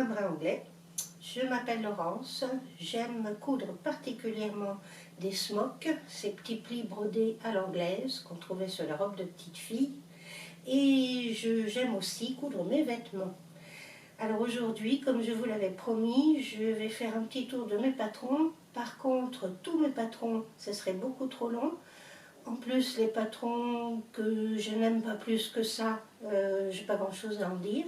brin anglais. Je m'appelle Laurence, j'aime coudre particulièrement des smocks, ces petits plis brodés à l'anglaise qu'on trouvait sur la robe de petite fille. Et j'aime aussi coudre mes vêtements. Alors aujourd'hui, comme je vous l'avais promis, je vais faire un petit tour de mes patrons. Par contre, tous mes patrons, ce serait beaucoup trop long. En plus, les patrons que je n'aime pas plus que ça, j'ai pas grand chose à en dire.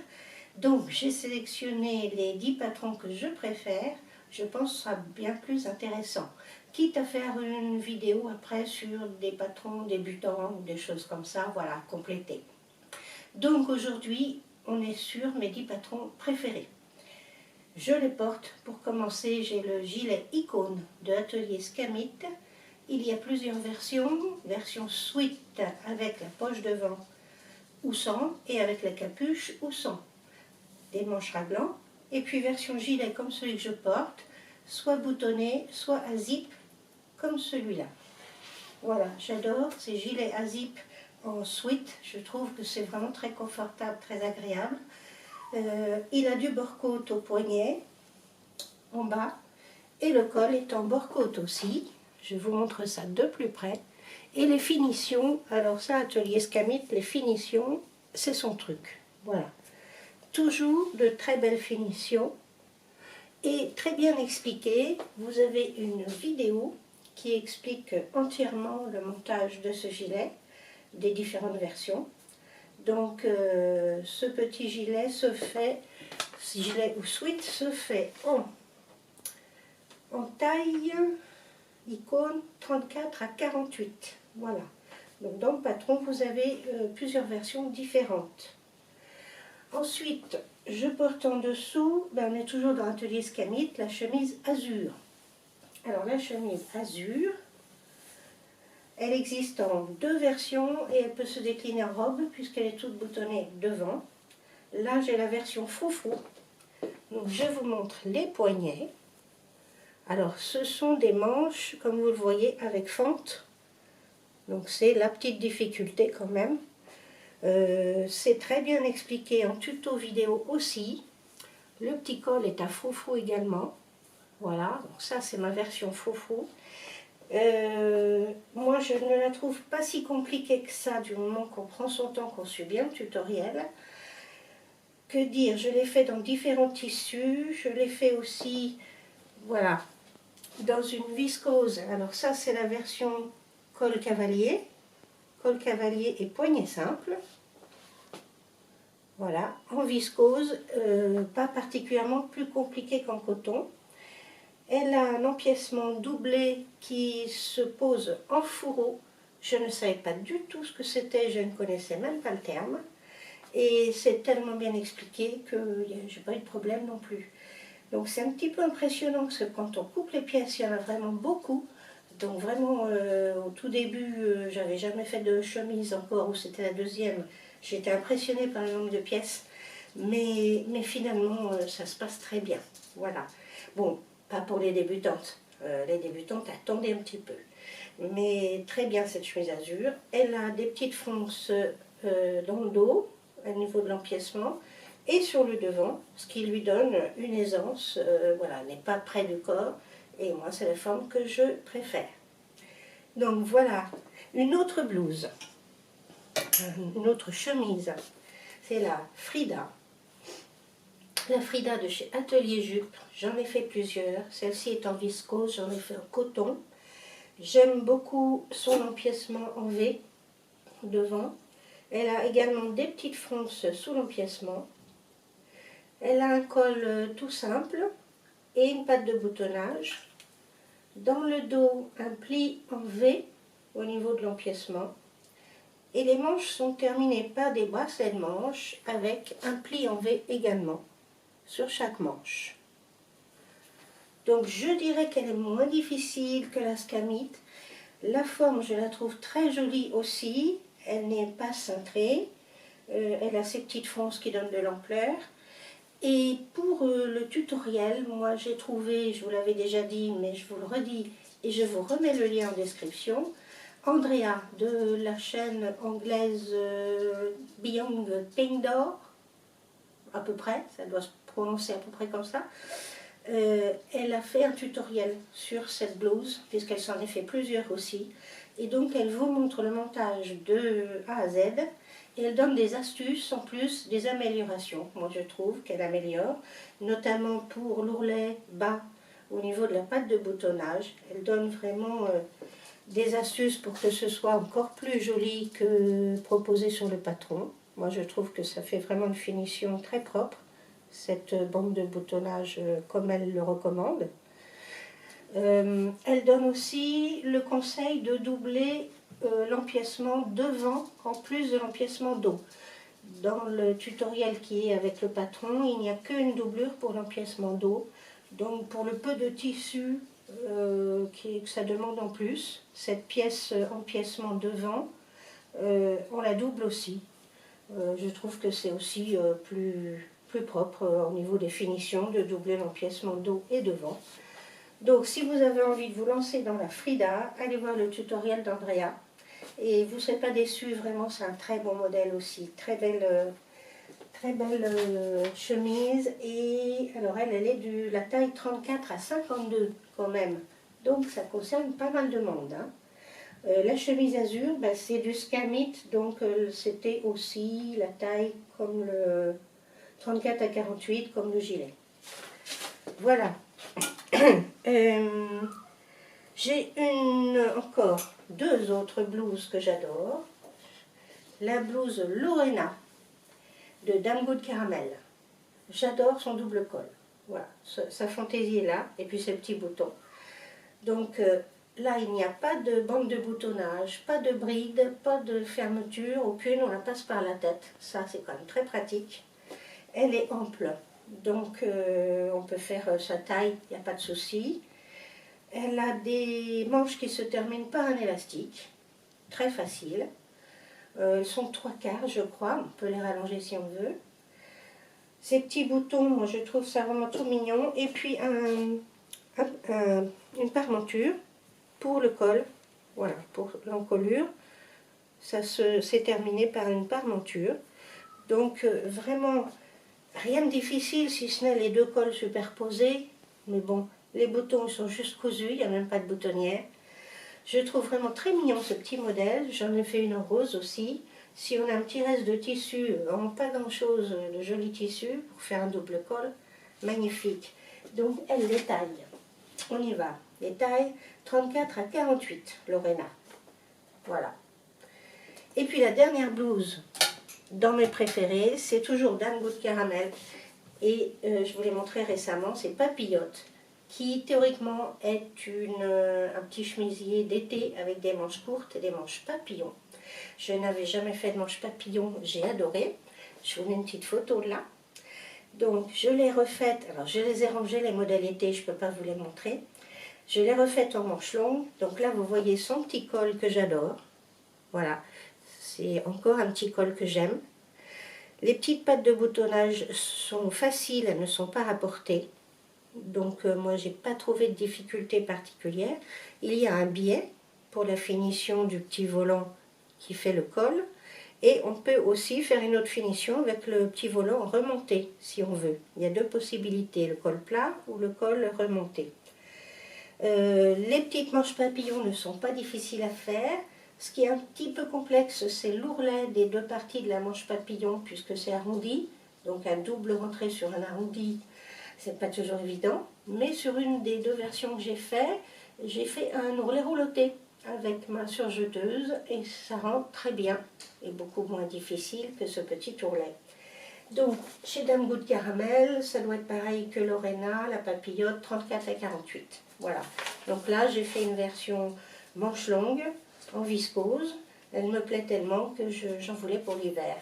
Donc j'ai sélectionné les 10 patrons que je préfère. Je pense que ce sera bien plus intéressant. Quitte à faire une vidéo après sur des patrons débutants ou des choses comme ça, voilà, compléter. Donc aujourd'hui, on est sur mes 10 patrons préférés. Je les porte. Pour commencer, j'ai le gilet Icône de Atelier Scamit. Il y a plusieurs versions. Version sweat avec la poche devant ou sans, et avec la capuche ou sans. Des manches raglan. Et puis version gilet comme celui que je porte, soit boutonné, soit à zip comme celui-là. Voilà, j'adore ces gilets à zip en sweat. Je trouve que c'est vraiment très confortable, très agréable. Il a du bord-côte au poignet, en bas, et le col est en bord-côte aussi. Je vous montre ça de plus près. Et les finitions, alors ça, Atelier Scamit, les finitions, c'est son truc. Voilà. Toujours de très belles finitions et très bien expliquées. Vous avez une vidéo qui explique entièrement le montage de ce gilet, des différentes versions. Donc ce petit gilet se fait, gilet ou sweat, se fait en taille Icône 34 à 48. Voilà. Donc dans le patron, vous avez plusieurs versions différentes. Ensuite, je porte en dessous, on est toujours dans l'atelier Scamit, la chemise azur. Alors la chemise azur, elle existe en 2 versions et elle peut se décliner en robe puisqu'elle est toute boutonnée devant. Là, j'ai la version froufrou. Donc je vous montre les poignets. Alors ce sont des manches, comme vous le voyez, avec fente. Donc c'est la petite difficulté quand même. C'est très bien expliqué en tuto vidéo aussi. Le petit col est à froufrou également. Voilà, donc ça c'est ma version froufrou. Moi je ne la trouve pas si compliquée que ça du moment qu'on prend son temps, qu'on suit bien le tutoriel. Que dire, je l'ai fait dans différents tissus, je l'ai fait aussi, voilà, dans une viscose. Alors ça c'est la version col cavalier et poignet simple. Voilà, en viscose, pas particulièrement plus compliqué qu'en coton. Elle a un empiècement doublé qui se pose en fourreau. Je ne savais pas du tout ce que c'était, je ne connaissais même pas le terme. Et c'est tellement bien expliqué que je n'ai pas eu de problème non plus. Donc c'est un petit peu impressionnant parce que quand on coupe les pièces, il y en a vraiment beaucoup. Donc vraiment, au tout début, j'avais jamais fait de chemise encore, ou c'était la deuxième. J'étais impressionnée par le nombre de pièces, mais finalement, ça se passe très bien. Voilà. Bon, pas pour les débutantes. Les débutantes, attendez un petit peu. Mais très bien cette chemise azur. Elle a des petites fronces dans le dos, au niveau de l'empiècement, et sur le devant, ce qui lui donne une aisance. Voilà, elle n'est pas près du corps. Et moi, c'est la forme que je préfère. Donc voilà, une autre blouse, une autre chemise, c'est la Frida. La Frida de chez Atelier Jupe, j'en ai fait plusieurs. Celle-ci est en viscose, j'en ai fait en coton. J'aime beaucoup son empiècement en V, devant. Elle a également des petites fronces sous l'empiècement. Elle a un col tout simple et une patte de boutonnage. Dans le dos, un pli en V au niveau de l'empiècement. Et les manches sont terminées par des bracelets de manches avec un pli en V également sur chaque manche. Donc je dirais qu'elle est moins difficile que la Scamit. La forme, je la trouve très jolie aussi. Elle n'est pas cintrée. Elle a ses petites fronces qui donnent de l'ampleur. Et pour le tutoriel, moi j'ai trouvé, je vous l'avais déjà dit, mais je vous le redis, et je vous remets le lien en description, Andrea de la chaîne anglaise Beyond Paint d'Or, à peu près, ça doit se prononcé à peu près comme ça. Elle a fait un tutoriel sur cette blouse, puisqu'elle s'en est fait plusieurs aussi. Et donc elle vous montre le montage de A à Z, et elle donne des astuces, en plus des améliorations. Moi je trouve qu'elle améliore, notamment pour l'ourlet bas au niveau de la patte de boutonnage. Elle donne vraiment des astuces pour que ce soit encore plus joli que proposé sur le patron. Moi je trouve que ça fait vraiment une finition très propre, cette bande de boutonnage comme elle le recommande. Elle donne aussi le conseil de doubler l'empiècement devant en plus de l'empiècement dos. Dans le tutoriel qui est avec le patron, il n'y a qu'une doublure pour l'empiècement dos. Donc pour le peu de tissu que ça demande en plus, cette pièce empiècement devant, on la double aussi. Je trouve que c'est aussi plus propre au niveau des finitions de doubler l'empiècement dos et devant. Donc si vous avez envie de vous lancer dans la Frida, allez voir le tutoriel d'Andrea et vous ne serez pas déçus, vraiment c'est un très bon modèle aussi, très belle chemise. Et alors elle est de la taille 34 à 52 quand même, donc ça concerne pas mal de monde, hein. La chemise azur, ben, c'est du scamit, donc c'était aussi la taille comme le 34 à 48 comme le gilet. Voilà. J'ai encore deux autres blouses que j'adore. La blouse Lorena de Dame Good Caramel. J'adore son double col. Voilà, sa fantaisie est là, et puis ses petits boutons. Donc là, il n'y a pas de bande de boutonnage, pas de bride, pas de fermeture, aucune, on la passe par la tête. Ça, c'est quand même très pratique. Elle est ample, donc on peut faire sa taille, il n'y a pas de souci. Elle a des manches qui se terminent par un élastique, très facile. Elles sont de 3/4, je crois, on peut les rallonger si on veut. Ces petits boutons, moi je trouve ça vraiment tout mignon. Et puis une parmenture pour le col, voilà, pour l'encolure. Ça s'est terminé par une parmenture. Donc vraiment rien de difficile si ce n'est les deux cols superposés. Mais bon, les boutons sont juste cousus, il n'y a même pas de boutonnière. Je trouve vraiment très mignon ce petit modèle. J'en ai fait une en rose aussi. Si on a un petit reste de tissu, vraiment pas grand chose de joli tissu pour faire un double col, magnifique. Donc elle les taille. On y va. Les tailles 34 à 48, Lorena. Voilà. Et puis la dernière blouse dans mes préférés, c'est toujours Dame Good Caramel. Et je vous l'ai montré récemment, c'est Papillote, qui théoriquement est un petit chemisier d'été avec des manches courtes et des manches papillons. Je n'avais jamais fait de manches papillons, j'ai adoré. Je vous mets une petite photo là. Donc je l'ai refaite, alors je les ai rangées les modèles été, je ne peux pas vous les montrer. Je l'ai refaite en manches longues, donc là vous voyez son petit col que j'adore. Voilà, c'est encore un petit col que j'aime. Les petites pattes de boutonnage sont faciles, elles ne sont pas rapportées. Donc moi j'ai pas trouvé de difficulté particulière. Il y a un biais pour la finition du petit volant qui fait le col. Et on peut aussi faire une autre finition avec le petit volant remonté si on veut. Il y a deux possibilités, le col plat ou le col remonté. Les petites manches papillons ne sont pas difficiles à faire. Ce qui est un petit peu complexe, c'est l'ourlet des deux parties de la manche papillon, puisque c'est arrondi. Donc un double rentré sur un arrondi, c'est pas toujours évident. Mais sur une des deux versions que j'ai fait un ourlet rouloté avec ma surjeteuse, et ça rentre très bien, et beaucoup moins difficile que ce petit ourlet. Donc, chez Dame Good Caramel, ça doit être pareil que Lorena, la papillote, 34 à 48. Voilà. Donc là, j'ai fait une version manche longue, en viscose. Elle me plaît tellement que j'en voulais pour l'hiver.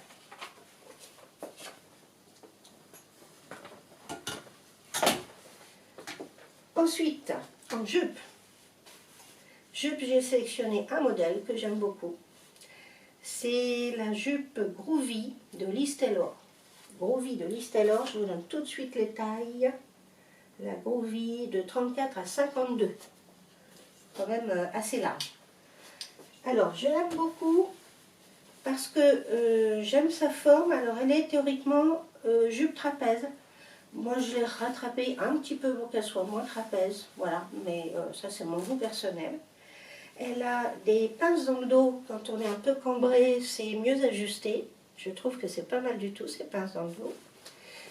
Ensuite, en jupe. Jupe, j'ai sélectionné un modèle que j'aime beaucoup. C'est la jupe Groovy de Liz Taylor. Groovy de Liz Taylor, je vous donne tout de suite les tailles. La Groovy de 34 à 52. Quand même assez large. Alors, je l'aime beaucoup parce que j'aime sa forme. Alors, elle est théoriquement jupe trapèze. Moi, je l'ai rattrapée un petit peu pour qu'elle soit moins trapèze, voilà, mais ça, c'est mon goût personnel. Elle a des pinces dans le dos, quand on est un peu cambré, c'est mieux ajusté. Je trouve que c'est pas mal du tout, ces pinces dans le dos.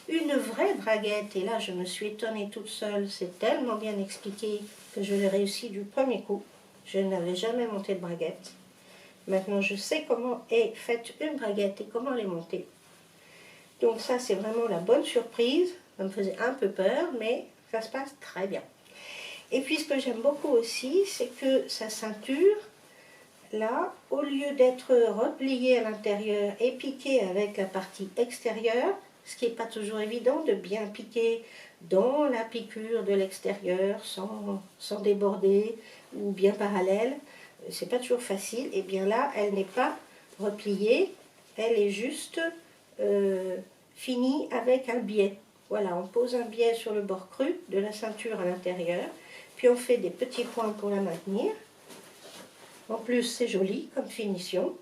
Une vraie braguette, et là, je me suis étonnée toute seule, c'est tellement bien expliqué que je l'ai réussi du premier coup. Je n'avais jamais monté de braguette. Maintenant, je sais comment est faite une braguette et comment les monter. Donc ça, c'est vraiment la bonne surprise. Ça me faisait un peu peur, mais ça se passe très bien. Et puis, ce que j'aime beaucoup aussi, c'est que sa ceinture, là, au lieu d'être repliée à l'intérieur et piquée avec la partie extérieure, ce qui n'est pas toujours évident de bien piquer dans la piqûre de l'extérieur sans déborder ou bien parallèle, c'est pas toujours facile. Et bien là, elle n'est pas repliée, elle est juste finie avec un biais. Voilà, on pose un biais sur le bord cru de la ceinture à l'intérieur, puis on fait des petits points pour la maintenir. En plus, c'est joli comme finition.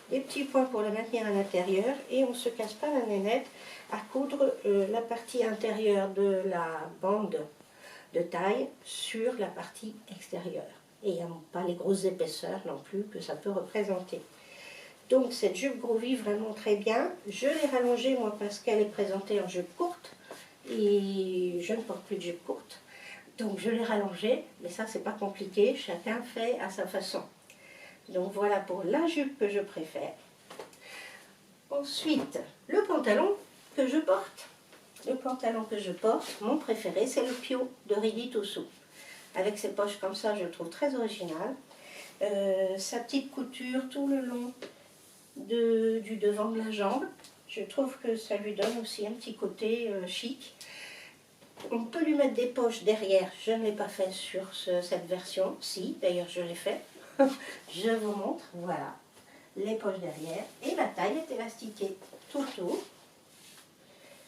Des petits points pour la maintenir à l'intérieur et on ne se casse pas la nénette à coudre la partie intérieure de la bande de taille sur la partie extérieure. Et il n'y a pas les grosses épaisseurs non plus que ça peut représenter. Donc cette jupe Groovy, vraiment très bien. Je l'ai rallongée moi parce qu'elle est présentée en jupe courte et je ne porte plus de jupe courte. Donc je l'ai rallongée, mais ça c'est pas compliqué, chacun fait à sa façon. Donc voilà pour la jupe que je préfère. Ensuite, le pantalon que je porte. Le pantalon que je porte, mon préféré, c'est le Pio de Ridi Toussaint. Avec ses poches comme ça, je le trouve très original. Sa petite couture tout le long du devant de la jambe. Je trouve que ça lui donne aussi un petit côté chic. On peut lui mettre des poches derrière. Je ne l'ai pas fait sur cette version. Si, d'ailleurs je l'ai fait. Je vous montre, voilà, les poches derrière. Et la taille est élastiquée tout autour.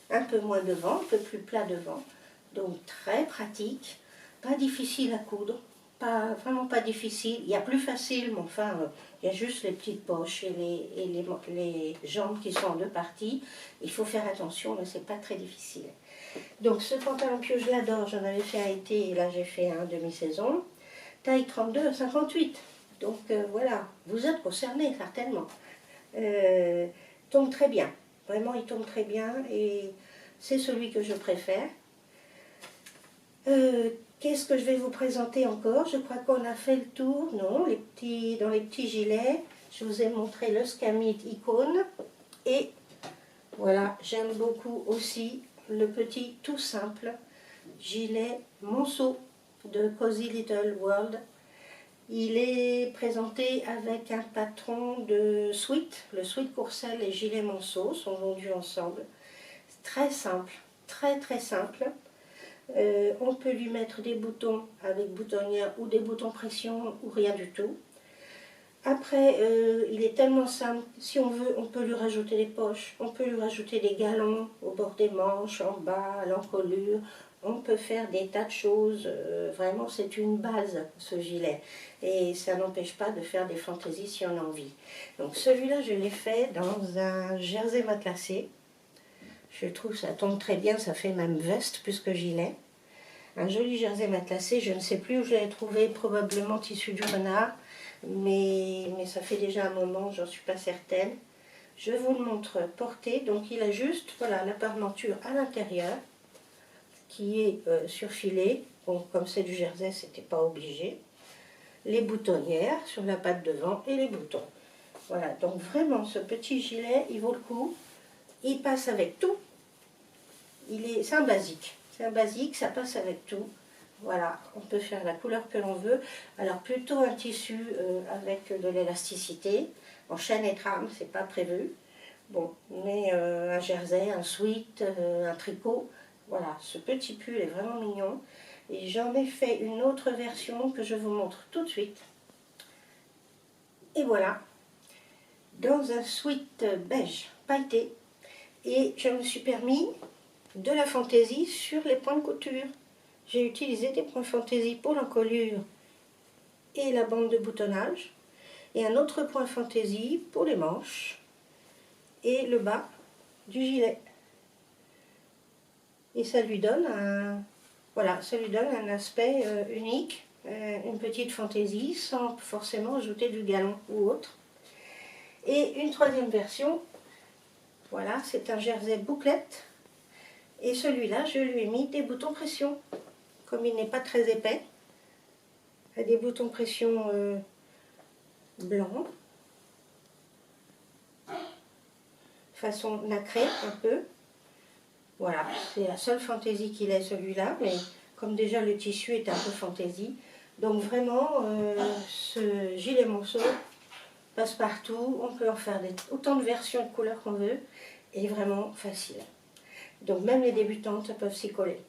Un peu moins devant, un peu plus plat devant. Donc très pratique, pas difficile à coudre. Vraiment pas difficile. Il y a plus facile, mais enfin, il y a juste les petites poches et les jambes qui sont en deux parties. Il faut faire attention, mais c'est pas très difficile. Donc ce pantalon Pio, je l'adore. J'en avais fait un été et là j'ai fait un demi-saison. Taille 32 à 58. Donc voilà, vous êtes concernés certainement. Tombe très bien. Vraiment, il tombe très bien et c'est celui que je préfère. Qu'est-ce que je vais vous présenter encore? Je crois qu'on a fait le tour. Non, dans les petits gilets, je vous ai montré le Scamit Icône. Et voilà, j'aime beaucoup aussi le petit tout simple gilet Monceau de Cozy Little World. Il est présenté avec un patron de sweat. Le sweat Courcelles et gilet Monceau sont vendus ensemble. C'est très simple, très très simple. On peut lui mettre des boutons avec boutonnière ou des boutons pression ou rien du tout. Après, il est tellement simple, si on veut, on peut lui rajouter des poches, on peut lui rajouter des galons au bord des manches, en bas, à l'encolure. On peut faire des tas de choses. Vraiment, c'est une base, ce gilet. Et ça n'empêche pas de faire des fantaisies si on a envie. Donc celui-là, je l'ai fait dans un jersey matelassé. Je trouve que ça tombe très bien, ça fait même veste plus que gilet. Un joli jersey matelassé, je ne sais plus où je l'ai trouvé, probablement tissu du renard, mais ça fait déjà un moment, j'en suis pas certaine. Je vous le montre porté, donc il a juste voilà, la parmenture à l'intérieur qui est surfilée. Bon, comme c'est du jersey, c'était pas obligé. Les boutonnières sur la patte devant et les boutons. Voilà, donc vraiment ce petit gilet, il vaut le coup. Il passe avec tout. C'est un basique. C'est un basique, ça passe avec tout. Voilà, on peut faire la couleur que l'on veut. Alors plutôt un tissu avec de l'élasticité. En chaîne et trame, c'est pas prévu. Bon, mais un jersey, un sweat, un tricot. Voilà, ce petit pull est vraiment mignon. Et j'en ai fait une autre version que je vous montre tout de suite. Et voilà, dans un sweat beige pailleté. Et je me suis permis de la fantaisie sur les points de couture. J'ai utilisé des points fantaisie pour l'encolure et la bande de boutonnage. Et un autre point fantaisie pour les manches et le bas du gilet. et ça lui donne voilà, ça lui donne un aspect unique, une petite fantaisie sans forcément ajouter du galon ou autre. Et une troisième version, voilà, c'est un jersey bouclette. Et celui-là, je lui ai mis des boutons pression. Comme il n'est pas très épais, des boutons pression blancs, façon nacrée un peu. Voilà, c'est la seule fantaisie qu'il ait celui-là, mais comme déjà le tissu est un peu fantaisie. Donc vraiment, ce gilet monceau passe partout, on peut en faire autant de versions de couleurs qu'on veut, et vraiment facile. Donc même les débutantes peuvent s'y coller.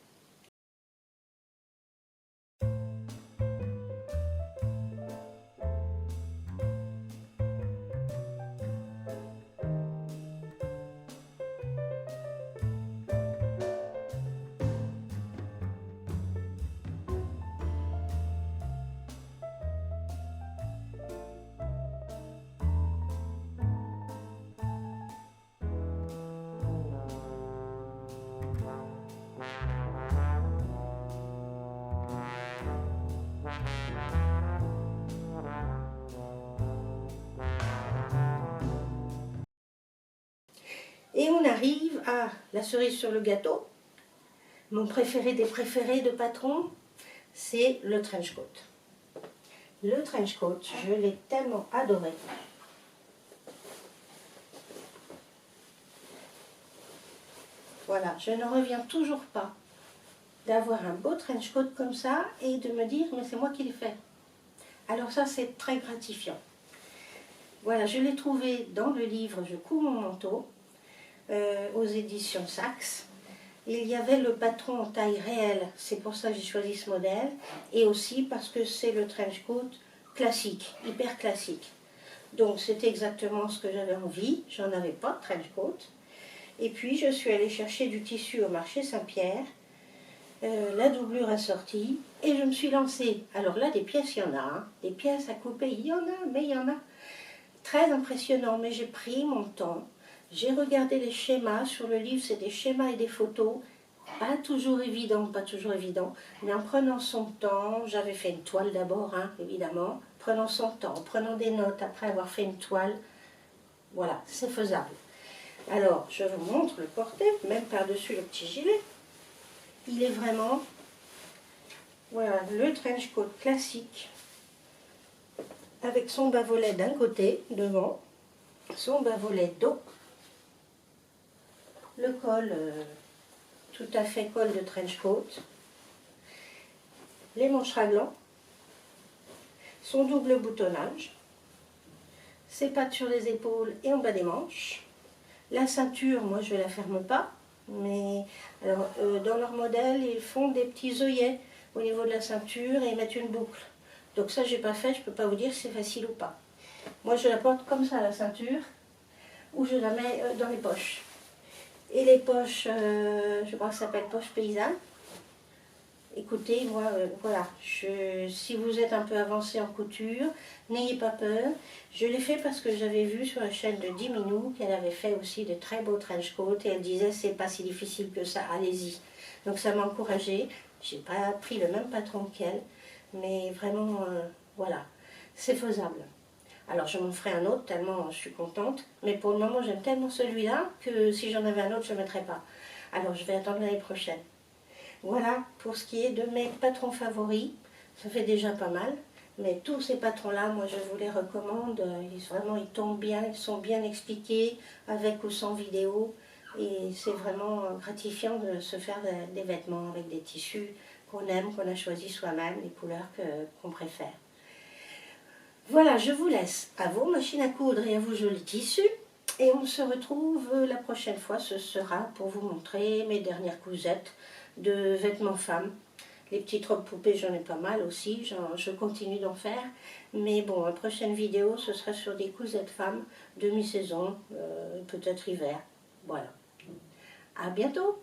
Et on arrive à la cerise sur le gâteau. Mon préféré des préférés de patron, c'est le trench coat. Le trench coat, je l'ai tellement adoré. Voilà, je ne reviens toujours pas d'avoir un beau trench coat comme ça et de me dire, mais c'est moi qui l'ai fait. Alors ça, c'est très gratifiant. Voilà, je l'ai trouvé dans le livre Je couds mon manteau, aux éditions Saks. Il y avait le patron en taille réelle, c'est pour ça que j'ai choisi ce modèle, et aussi parce que c'est le trench coat classique, hyper classique. Donc c'était exactement ce que j'avais envie, j'en avais pas de trench coat. Et puis je suis allée chercher du tissu au marché Saint-Pierre, la doublure assortie, et je me suis lancée. Alors là, des pièces, il y en a, hein. Des pièces à couper, il y en a, mais il y en a. Très impressionnant, mais j'ai pris mon temps. J'ai regardé les schémas, sur le livre c'est des schémas et des photos, pas toujours évident, mais en prenant son temps, j'avais fait une toile d'abord, hein, évidemment, prenant son temps, prenant des notes après avoir fait une toile, voilà, c'est faisable. Alors, je vous montre le porté, même par-dessus le petit gilet. Il est vraiment, voilà, le trench coat classique, avec son bas-volet d'un côté, devant, son bas-volet dos, le col, tout à fait col de trench coat, les manches raglans, son double boutonnage, ses pattes sur les épaules et en bas des manches. La ceinture, moi je ne la ferme pas, mais alors, dans leur modèle, ils font des petits œillets au niveau de la ceinture et ils mettent une boucle. Donc ça, j'ai pas fait, je peux pas vous dire si c'est facile ou pas. Moi, je la porte comme ça à la ceinture, ou je la mets dans les poches. Et les poches, je crois que ça s'appelle poche paysanne. Écoutez, moi, voilà, si vous êtes un peu avancé en couture, n'ayez pas peur. Je l'ai fait parce que j'avais vu sur la chaîne de Diminou qu'elle avait fait aussi de très beaux trench coats et elle disait c'est pas si difficile que ça, allez-y. Donc ça m'a encouragée. J'ai pas pris le même patron qu'elle, mais vraiment, voilà, c'est faisable. Alors je m'en ferai un autre tellement je suis contente, mais pour le moment j'aime tellement celui-là que si j'en avais un autre je ne le mettrais pas. Alors je vais attendre l'année prochaine. Voilà pour ce qui est de mes patrons favoris, ça fait déjà pas mal, mais tous ces patrons-là, moi je vous les recommande, ils tombent bien, ils sont bien expliqués, avec ou sans vidéo, et c'est vraiment gratifiant de se faire des vêtements avec des tissus qu'on aime, qu'on a choisi soi-même, les couleurs qu'on préfère. Voilà, je vous laisse à vos machines à coudre et à vos jolis tissus. Et on se retrouve la prochaine fois, ce sera pour vous montrer mes dernières cousettes de vêtements femmes. Les petites robes poupées, j'en ai pas mal aussi, je continue d'en faire. Mais bon, la prochaine vidéo, ce sera sur des cousettes femmes, demi-saison, peut-être hiver. Voilà. À bientôt!